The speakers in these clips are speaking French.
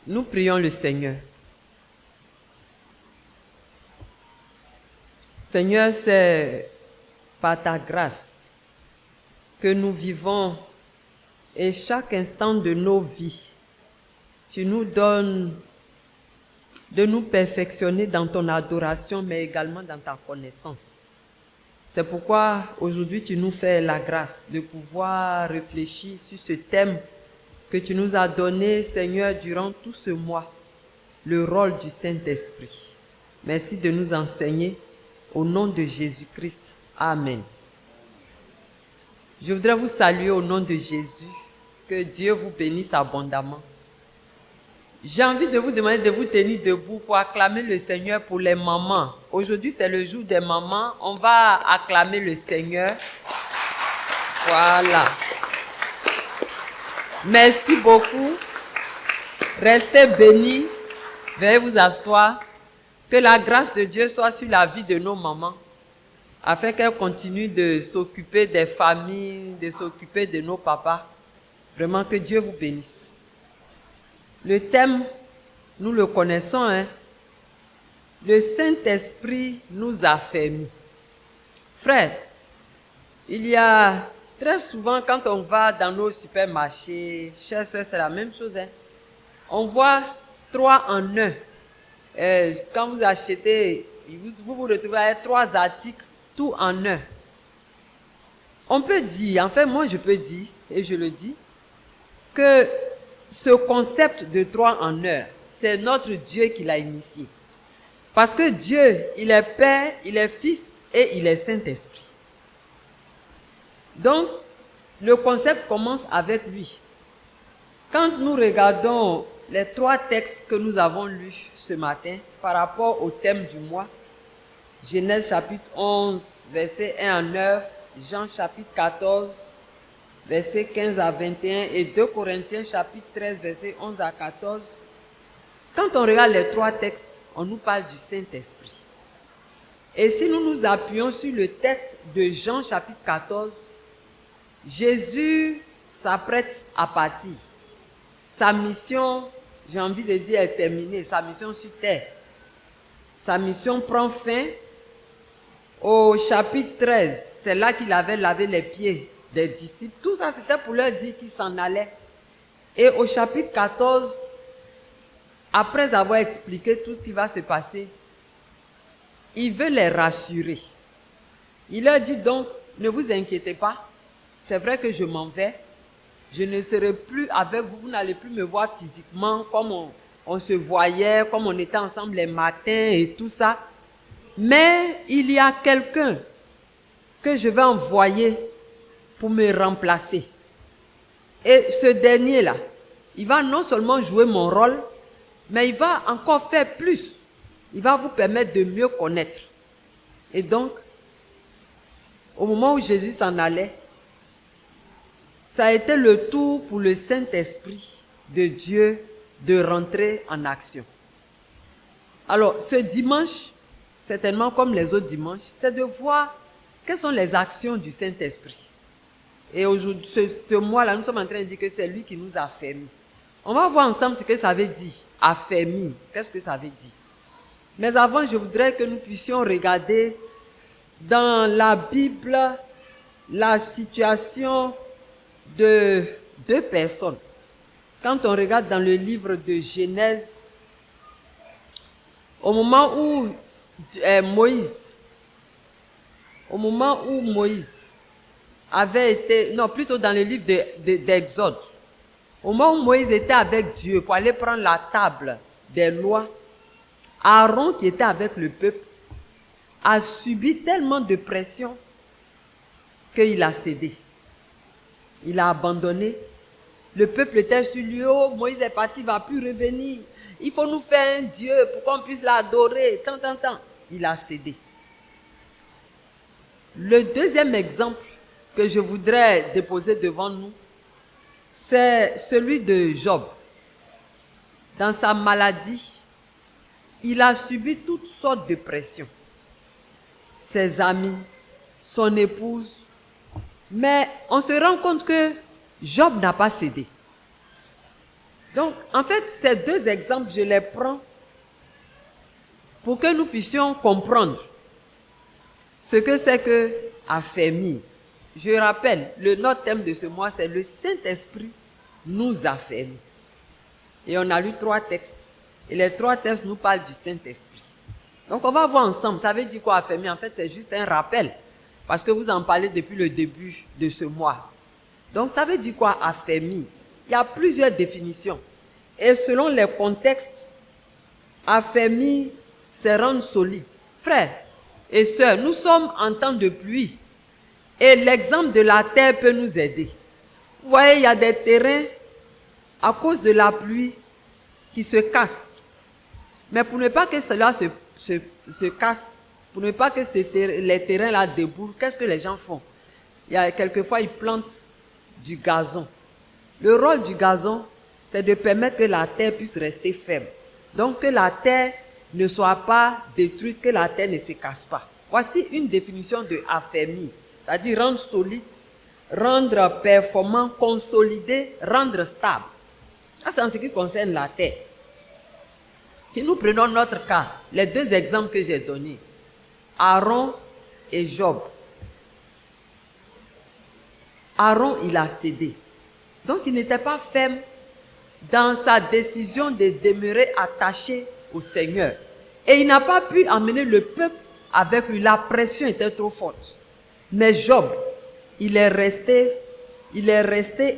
Nous prions le Seigneur. Seigneur, c'est par ta grâce que nous vivons et chaque instant de nos vies, tu nous donnes de nous perfectionner dans ton adoration, mais également dans ta connaissance. C'est pourquoi aujourd'hui tu nous fais la grâce de pouvoir réfléchir sur ce thème que tu nous as donné, Seigneur, durant tout ce mois, le rôle du Saint-Esprit. Merci de nous enseigner au nom de Jésus-Christ. Amen. Je voudrais vous saluer au nom de Jésus. Que Dieu vous bénisse abondamment. J'ai envie de vous demander de vous tenir debout pour acclamer le Seigneur pour les mamans. Aujourd'hui, c'est le jour des mamans. On va acclamer le Seigneur. Voilà. Merci beaucoup. Restez bénis. Veuillez vous asseoir. Que la grâce de Dieu soit sur la vie de nos mamans, afin qu'elles continuent de s'occuper des familles, de s'occuper de nos papas. Vraiment, que Dieu vous bénisse. Le thème, nous le connaissons, hein? Le Saint-Esprit nous affermit. Frère, il y a très souvent, quand on va dans nos supermarchés, chers soeurs, c'est la même chose, hein? On voit 3 en 1. Quand vous achetez, vous vous retrouvez avec 3 articles, tout en 1. On peut dire, en fait, moi je peux dire, et je le dis, que ce concept de 3 en 1, c'est notre Dieu qui l'a initié. Parce que Dieu, il est Père, il est Fils et il est Saint-Esprit. Donc, le concept commence avec lui. Quand nous regardons les 3 textes que nous avons lus ce matin par rapport au thème du mois, Genèse chapitre 11, versets 1 à 9, Jean chapitre 14, versets 15 à 21 et 2 Corinthiens chapitre 13, versets 11 à 14. Quand on regarde les 3 textes, on nous parle du Saint-Esprit. Et si nous nous appuyons sur le texte de Jean chapitre 14, Jésus s'apprête à partir. Sa mission, j'ai envie de dire, est terminée. Sa mission sur terre. Sa mission prend fin au chapitre 13. C'est là qu'il avait lavé les pieds des disciples. Tout ça, c'était pour leur dire qu'ils s'en allaient. Et au chapitre 14, après avoir expliqué tout ce qui va se passer, il veut les rassurer. Il leur dit donc, ne vous inquiétez pas. C'est vrai que je m'en vais. Je ne serai plus avec vous. Vous n'allez plus me voir physiquement comme on se voyait, comme on était ensemble les matins et tout ça. Mais il y a quelqu'un que je vais envoyer pour me remplacer. Et ce dernier-là, il va non seulement jouer mon rôle, mais il va encore faire plus. Il va vous permettre de mieux connaître. Et donc, au moment où Jésus s'en allait, ça a été le tour pour le Saint-Esprit de Dieu de rentrer en action. Alors, ce dimanche, certainement comme les autres dimanches, c'est de voir quelles sont les actions du Saint-Esprit. Et aujourd'hui, ce mois-là, nous sommes en train de dire que c'est lui qui nous a affermis. On va voir ensemble ce que ça veut dire, affermi. Qu'est-ce que ça veut dire? Mais avant, je voudrais que nous puissions regarder dans la Bible la situation de 2 personnes. Quand on regarde dans le livre de Genèse, au moment où Moïse avait été, non, plutôt dans le livre d'Exode, au moment où Moïse était avec Dieu pour aller prendre la table des lois, Aaron, qui était avec le peuple, a subi tellement de pression qu'il a cédé. Il a abandonné. Le peuple était sur lui. Oh, Moïse est parti, il ne va plus revenir. Il faut nous faire un Dieu pour qu'on puisse l'adorer. Tant. Il a cédé. Le deuxième exemple que je voudrais déposer devant nous, c'est celui de Job. Dans sa maladie, il a subi toutes sortes de pressions. Ses amis, son épouse. Mais on se rend compte que Job n'a pas cédé. Donc, en fait, ces deux exemples, je les prends pour que nous puissions comprendre ce que c'est que affermir. Je rappelle, notre thème de ce mois, c'est le Saint-Esprit nous affermit. Et on a lu 3 textes. Et les 3 textes nous parlent du Saint-Esprit. Donc, on va voir ensemble. Ça veut dire quoi affermir? En fait, c'est juste un rappel. Parce que vous en parlez depuis le début de ce mois. Donc, ça veut dire quoi affermir? Il y a plusieurs définitions. Et selon les contextes, affermir, c'est rendre solide. Frères et sœurs, nous sommes en temps de pluie. Et l'exemple de la terre peut nous aider. Vous voyez, il y a des terrains, à cause de la pluie, qui se cassent. Mais pour ne pas que cela se casse, pour ne pas que les terrains-là déboulent, qu'est-ce que les gens font? Il y a quelquefois, ils plantent du gazon. Le rôle du gazon, c'est de permettre que la terre puisse rester ferme. Donc que la terre ne soit pas détruite, que la terre ne se casse pas. Voici une définition de affermir, c'est-à-dire rendre solide, rendre performant, consolider, rendre stable. Ça, c'est en ce qui concerne la terre. Si nous prenons notre cas, les 2 exemples que j'ai donnés, Aaron et Job. Aaron, il a cédé. Donc, il n'était pas ferme dans sa décision de demeurer attaché au Seigneur. Et il n'a pas pu emmener le peuple avec lui. La pression était trop forte. Mais Job, il est resté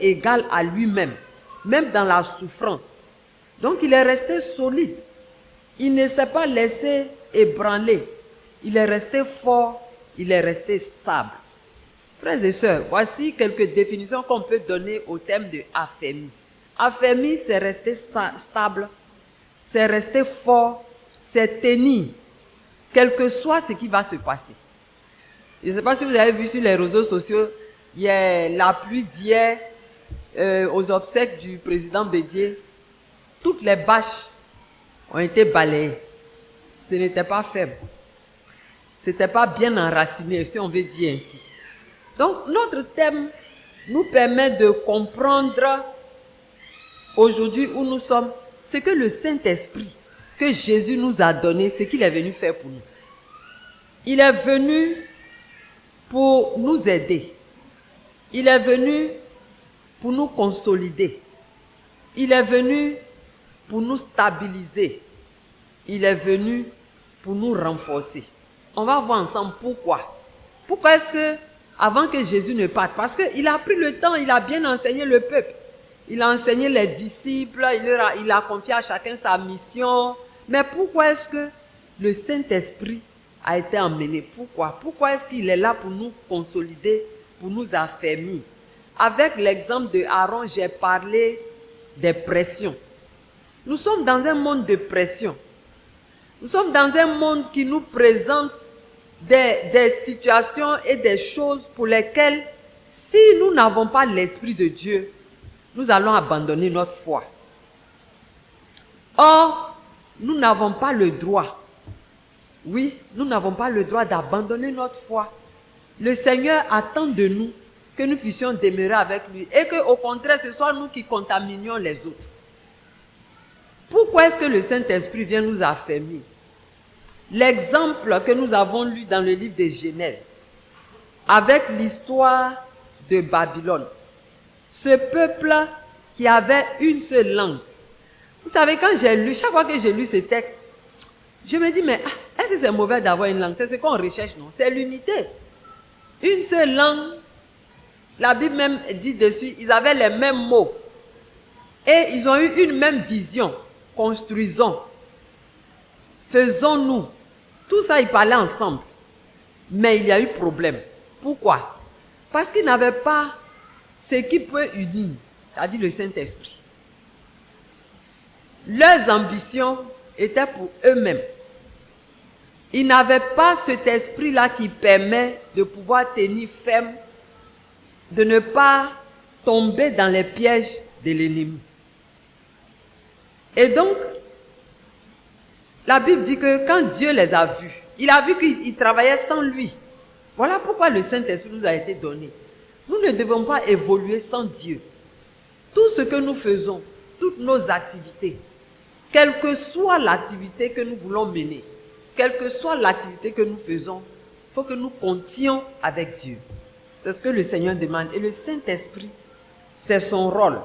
égal à lui-même, même dans la souffrance. Donc, il est resté solide. Il ne s'est pas laissé ébranler. Il est resté fort, il est resté stable. Frères et sœurs, voici quelques définitions qu'on peut donner au thème de affermi. Affermi, c'est rester stable, c'est rester fort, c'est tenir, quel que soit ce qui va se passer. Je ne sais pas si vous avez vu sur les réseaux sociaux, il y a la pluie d'hier aux obsèques du président Bédier. Toutes les bâches ont été balayées. Ce n'était pas faible. Ce n'était pas bien enraciné, si on veut dire ainsi. Donc, notre thème nous permet de comprendre aujourd'hui où nous sommes, ce que le Saint-Esprit, que Jésus nous a donné, ce qu'il est venu faire pour nous. Il est venu pour nous aider. Il est venu pour nous consolider. Il est venu pour nous stabiliser. Il est venu pour nous renforcer. On va voir ensemble pourquoi. Pourquoi est-ce que, avant que Jésus ne parte, parce qu'il a pris le temps, il a bien enseigné le peuple. Il a enseigné les disciples, il a confié à chacun sa mission. Mais pourquoi est-ce que le Saint-Esprit a été emmené? Pourquoi? Pourquoi est-ce qu'il est là pour nous consolider, pour nous affermir? Avec l'exemple de Aaron, j'ai parlé des pressions. Nous sommes dans un monde de pression. Nous sommes dans un monde qui nous présente des situations et des choses pour lesquelles, si nous n'avons pas l'Esprit de Dieu, nous allons abandonner notre foi. Or, nous n'avons pas le droit. Oui, nous n'avons pas le droit d'abandonner notre foi. Le Seigneur attend de nous que nous puissions demeurer avec lui et qu'au contraire, ce soit nous qui contaminions les autres. Pourquoi est-ce que le Saint-Esprit vient nous affermir? L'exemple que nous avons lu dans le livre de Genèse, avec l'histoire de Babylone, ce peuple qui avait une seule langue. Vous savez, quand j'ai lu, chaque fois que j'ai lu ce texte, je me dis, mais est-ce que c'est mauvais d'avoir une langue? C'est ce qu'on recherche, non? C'est l'unité. Une seule langue, la Bible même dit dessus, ils avaient les mêmes mots. Et ils ont eu une même vision. Construisons. Faisons-nous. Tout ça, ils parlaient ensemble. Mais il y a eu problème. Pourquoi? Parce qu'ils n'avaient pas ce qui peut unir, c'est-à-dire le Saint-Esprit. Leurs ambitions étaient pour eux-mêmes. Ils n'avaient pas cet esprit-là qui permet de pouvoir tenir ferme, de ne pas tomber dans les pièges de l'ennemi. Et donc, la Bible dit que quand Dieu les a vus, il a vu qu'ils travaillaient sans lui. Voilà pourquoi le Saint-Esprit nous a été donné. Nous ne devons pas évoluer sans Dieu. Tout ce que nous faisons, toutes nos activités. Quelle que soit l'activité que nous voulons mener, quelle que soit l'activité que nous faisons, il faut que nous comptions avec Dieu. C'est ce que le Seigneur demande. Et le Saint-Esprit, c'est son rôle.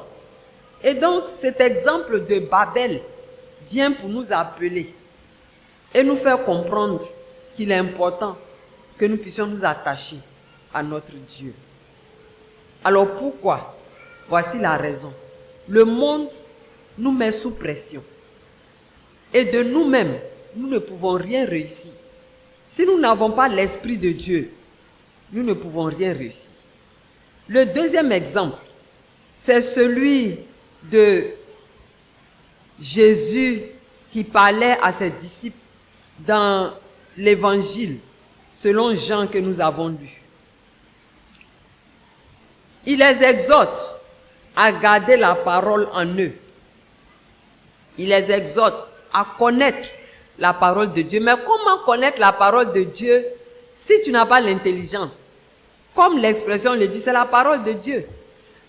Et donc, cet exemple de Babel vient pour nous appeler et nous faire comprendre qu'il est important que nous puissions nous attacher à notre Dieu. Alors pourquoi? Voici la raison. Le monde nous met sous pression. Et de nous-mêmes, nous ne pouvons rien réussir. Si nous n'avons pas l'Esprit de Dieu, nous ne pouvons rien réussir. Le deuxième exemple, c'est celui de Jésus qui parlait à ses disciples dans l'évangile selon Jean que nous avons lu. Il les exhorte à garder la parole en eux. Il les exhorte à connaître la parole de Dieu. Mais comment connaître la parole de Dieu si tu n'as pas l'intelligence? Comme l'expression le dit, c'est la parole de Dieu.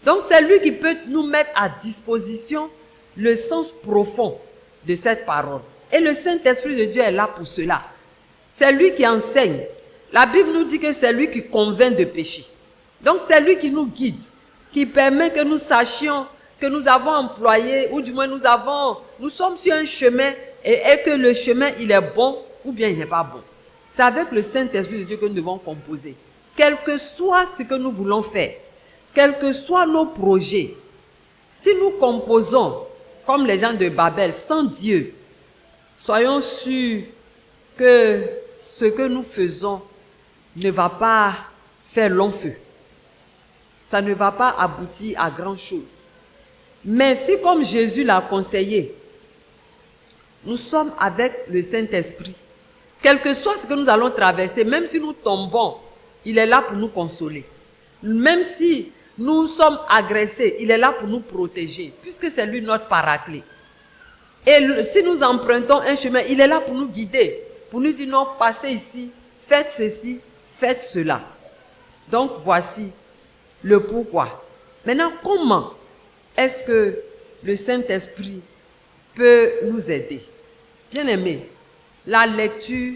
Donc c'est lui qui peut nous mettre à disposition le sens profond de cette parole. Et le Saint-Esprit de Dieu est là pour cela. C'est lui qui enseigne. La Bible nous dit que c'est lui qui convainc de péché. Donc c'est lui qui nous guide, qui permet que nous sachions que nous avons employé, ou du moins nous sommes sur un chemin et que le chemin il est bon ou bien il n'est pas bon. C'est avec le Saint-Esprit de Dieu que nous devons composer. Quel que soit ce que nous voulons faire, quels que soient nos projets, si nous composons comme les gens de Babel sans Dieu, soyons sûrs que ce que nous faisons ne va pas faire long feu. Ça ne va pas aboutir à grand chose. Mais si, comme Jésus l'a conseillé, nous sommes avec le Saint-Esprit, quel que soit ce que nous allons traverser, même si nous tombons, il est là pour nous consoler. Même si nous sommes agressés, il est là pour nous protéger, puisque c'est lui notre paraclet. Et si nous empruntons un chemin, il est là pour nous guider, pour nous dire non, passez ici, faites ceci, faites cela. Donc voici le pourquoi. Maintenant, comment est-ce que le Saint-Esprit peut nous aider? Bien-aimés, la lecture,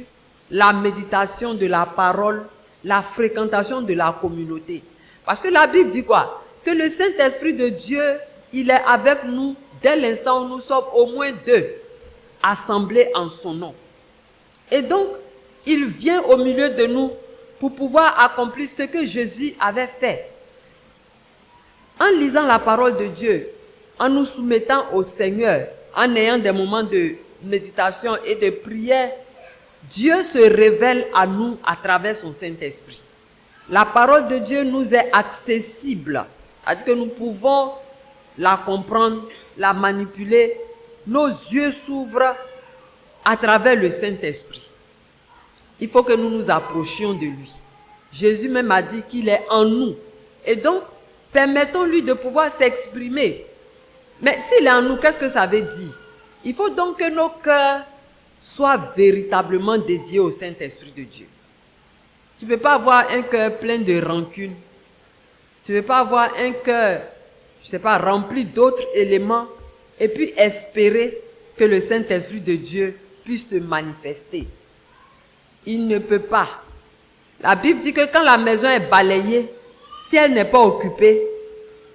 la méditation de la parole, la fréquentation de la communauté. Parce que la Bible dit quoi? Que le Saint-Esprit de Dieu, il est avec nous dès l'instant où nous sommes au moins deux assemblés en son nom. Et donc, il vient au milieu de nous pour pouvoir accomplir ce que Jésus avait fait. En lisant la parole de Dieu, en nous soumettant au Seigneur, en ayant des moments de méditation et de prière, Dieu se révèle à nous à travers son Saint-Esprit. La parole de Dieu nous est accessible, c'est-à-dire que nous pouvons la comprendre, la manipuler. Nos yeux s'ouvrent à travers le Saint-Esprit. Il faut que nous nous approchions de lui. Jésus même a dit qu'il est en nous. Et donc, permettons-lui de pouvoir s'exprimer. Mais s'il est en nous, qu'est-ce que ça veut dire? Il faut donc que nos cœurs soient véritablement dédiés au Saint-Esprit de Dieu. Tu ne peux pas avoir un cœur plein de rancune. Tu ne peux pas avoir un cœur, je ne sais pas, rempli d'autres éléments et puis espérer que le Saint-Esprit de Dieu puisse se manifester. Il ne peut pas. La Bible dit que quand la maison est balayée, si elle n'est pas occupée,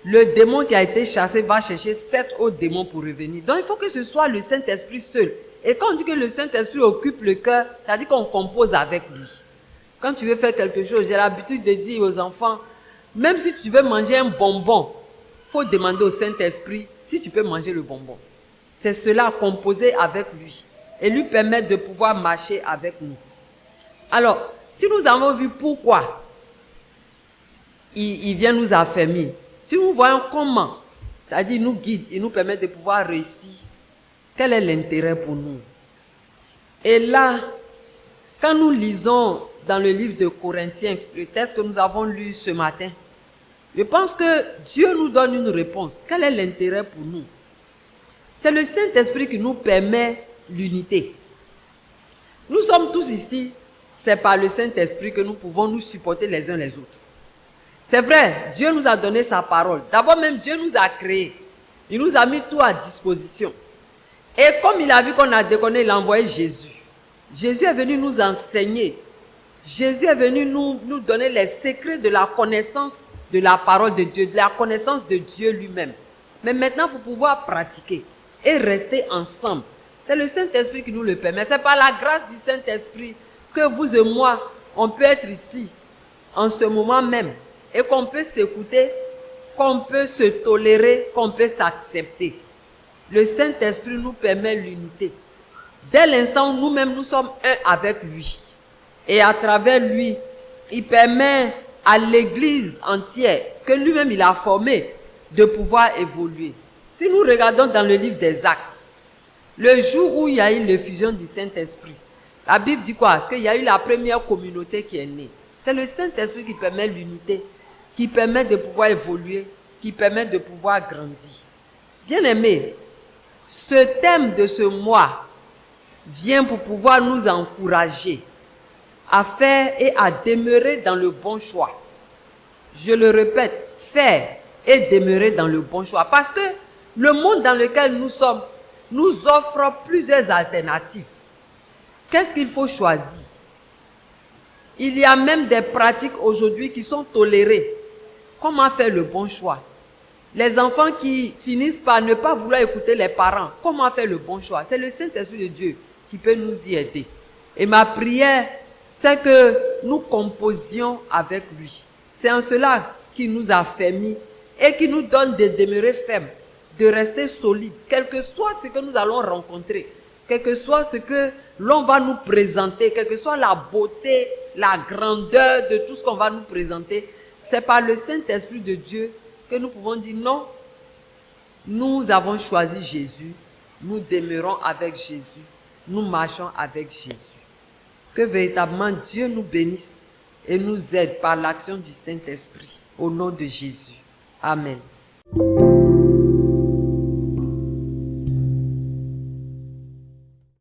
le démon qui a été chassé va chercher 7 autres démons pour revenir. Donc il faut que ce soit le Saint-Esprit seul. Et quand on dit que le Saint-Esprit occupe le cœur, ça dit qu'on compose avec lui. Quand tu veux faire quelque chose, j'ai l'habitude de dire aux enfants, même si tu veux manger un bonbon, il faut demander au Saint-Esprit si tu peux manger le bonbon. C'est cela, composer avec lui et lui permettre de pouvoir marcher avec nous. Alors, si nous avons vu pourquoi il vient nous affermir, si nous voyons comment, c'est-à-dire il nous guide, il nous permet de pouvoir réussir, quel est l'intérêt pour nous? Et là, quand nous lisons dans le livre de Corinthiens, le texte que nous avons lu ce matin, je pense que Dieu nous donne une réponse. Quel est l'intérêt pour nous? C'est le Saint-Esprit qui nous permet l'unité. Nous sommes tous ici, c'est par le Saint-Esprit que nous pouvons nous supporter les uns les autres. C'est vrai, Dieu nous a donné sa parole. D'abord même, Dieu nous a créés. Il nous a mis tout à disposition. Et comme il a vu qu'on a déconné, il a envoyé Jésus. Jésus est venu nous enseigner. Jésus est venu nous donner les secrets de la connaissance de la parole de Dieu, de la connaissance de Dieu lui-même. Mais maintenant, pour pouvoir pratiquer et rester ensemble, c'est le Saint-Esprit qui nous le permet. C'est par la grâce du Saint-Esprit que vous et moi, on peut être ici, en ce moment même, et qu'on peut s'écouter, qu'on peut se tolérer, qu'on peut s'accepter. Le Saint-Esprit nous permet l'unité. Dès l'instant où nous-mêmes nous sommes un avec lui, et à travers lui, il permet à l'Église entière, que lui-même il a formé, de pouvoir évoluer. Si nous regardons dans le livre des Actes, le jour où il y a eu l'effusion du Saint-Esprit, la Bible dit quoi? Qu'il y a eu la première communauté qui est née. C'est le Saint-Esprit qui permet l'unité, qui permet de pouvoir évoluer, qui permet de pouvoir grandir. Bien-aimés, ce thème de ce mois vient pour pouvoir nous encourager à faire et à demeurer dans le bon choix. Je le répète, faire et demeurer dans le bon choix. Parce que le monde dans lequel nous sommes nous offre plusieurs alternatives. Qu'est-ce qu'il faut choisir? Il y a même des pratiques aujourd'hui qui sont tolérées. Comment faire le bon choix? Les enfants qui finissent par ne pas vouloir écouter les parents, comment faire le bon choix? C'est le Saint-Esprit de Dieu qui peut nous y aider. Et ma prière, c'est que nous composions avec lui. C'est en cela qu'il nous a fermis et qui nous donne de demeurer fermes, de rester solides, quel que soit ce que nous allons rencontrer, quel que soit ce que l'on va nous présenter, quelle que soit la beauté, la grandeur de tout ce qu'on va nous présenter, c'est par le Saint-Esprit de Dieu que nous pouvons dire non. Nous avons choisi Jésus, nous demeurons avec Jésus, nous marchons avec Jésus. Que véritablement Dieu nous bénisse et nous aide par l'action du Saint-Esprit. Au nom de Jésus. Amen.